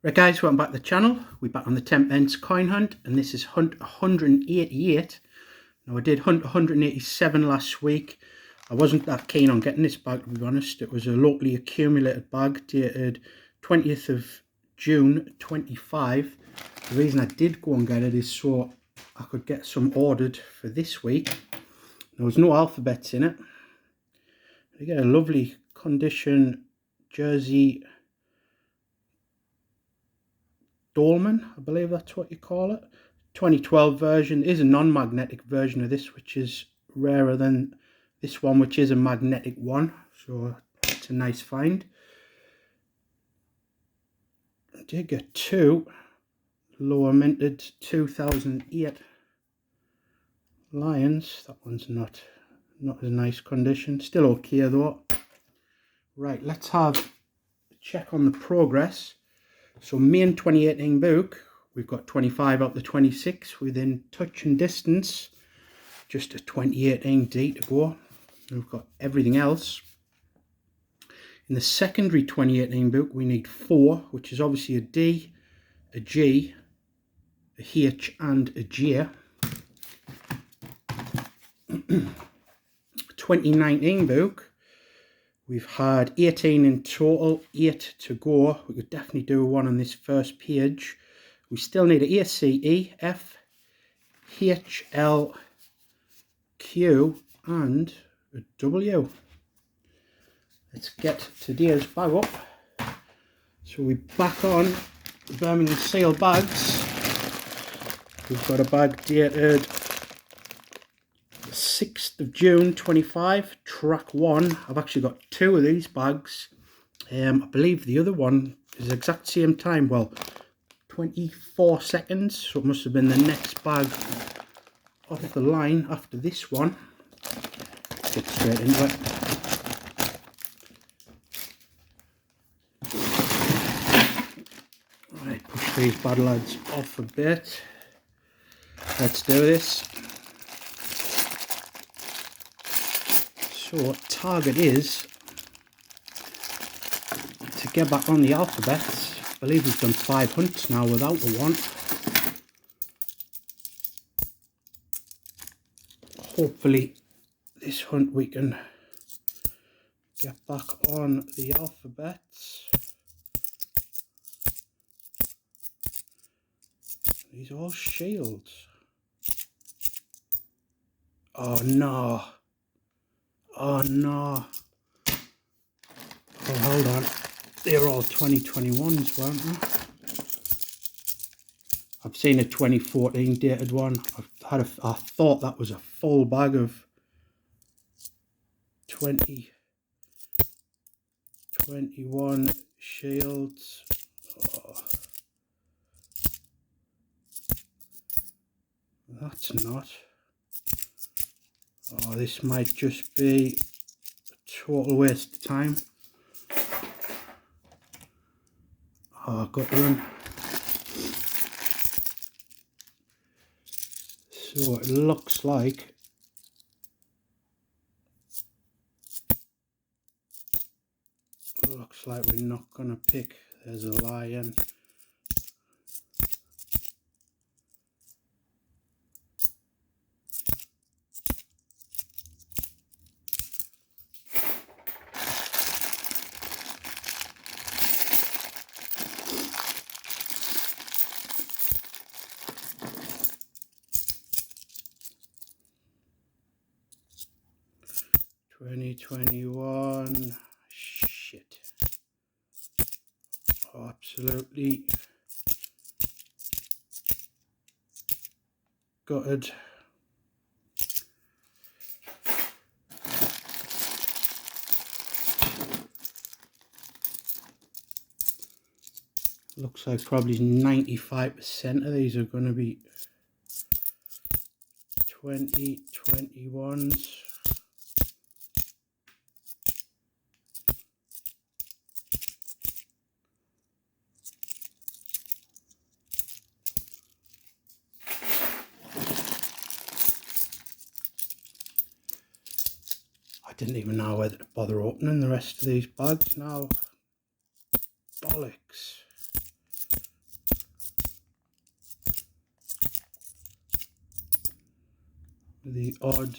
Right guys, welcome back to the channel. We're back on the 10 pence coin hunt, and this is hunt 188. Now I did hunt 187 last week. I wasn't that keen on getting this bag, to be honest. It was a locally accumulated bag dated 20th of June 25. The reason I did go and get it is so I could get some ordered for this week. There was no alphabets in it. You get a lovely condition jersey Dolman, I believe that's what you call it. 2012 version. There is a non-magnetic version of this, which is rarer than this one, which is a magnetic one. So it's a nice find. I did get two lower minted 2008 Lions. That one's not as nice condition. Still okay though. Right, let's have a check on the progress. So main 2018 book, we've got 25 out the 26 within touch and distance. Just a 2018 D to go. We've got everything else. In the secondary 2018 book, we need 4, which is obviously a D, a G, a H and a J. 2019 book, we've had 18 in total, 8 to go. We could definitely do one on this first page. We still need a C, E, F, H, L, Q and a W. Let's get today's bag up. So we're back on the Birmingham sale bags. We've got a bag dated 6th of June 25, track 1. I've actually got 2 of these bags. I believe the other one is the exact same time, well, 24 seconds, so it must have been the next bag off the line after this one. Let's get straight into it. Right, push these bad lads off a bit. Let's do this. So target is to get back on the alphabets. I believe we've done 5 hunts now without the 1. Hopefully this hunt we can get back on the alphabets. These are all shields. Oh no. Oh no. Oh, hold on. They're all 2021s, weren't they? I've seen a 2014 dated one. I thought that was a full bag of 2021 shields. Oh. That's not. Oh, this might just be a total waste of time. Oh, I've got to run. So it looks like we're not gonna pick. There's a lion. $2021. Shit. Oh, absolutely gutted. Looks like probably 95% of these are going to be 2021s. I didn't even know whether to bother opening the rest of these bags now. Bollocks. the odd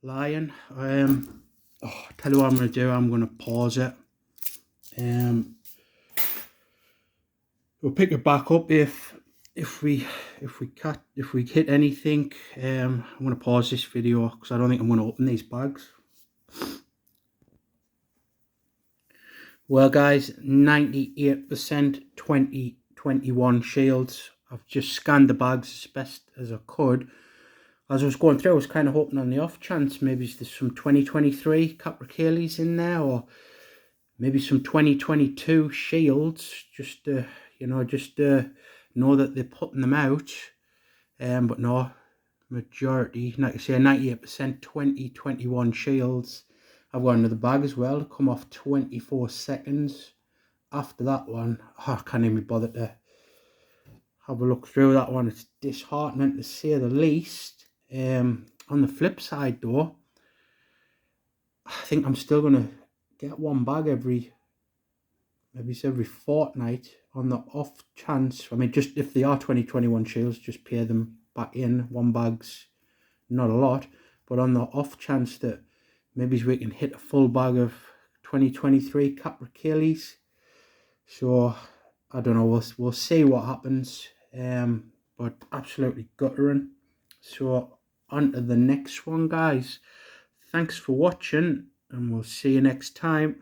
lion. Tell you what I'm going to do. I'm going to pause it. We'll pick it back up if we hit anything. I'm going to pause this video because I don't think I'm going to open these bags. Well guys, 98% 2021 shields. I've just scanned the bags as best as I could. As I was going through, I was kind of hoping on the off chance maybe there's some 2023 Capricorns in there, or maybe some 2022 shields, just you know, just know that they're putting them out. But no, majority, like I say, 98% 2021 shields. I've got another bag as well to come off 24 seconds after that one. Oh, I can't even be bothered to have a look through that one. It's disheartening to say the least. On the flip side though, I think I'm still going to get one bag maybe it's every fortnight on the off chance. I mean, just if they are 2021 shields, just pay them back in. One bag's not a lot, but on the off chance that maybe we can hit a full bag of 2023 Capricorns. So I don't know, we'll see what happens. But absolutely guttering. So on to the next one, guys. Thanks for watching, and we'll see you next time.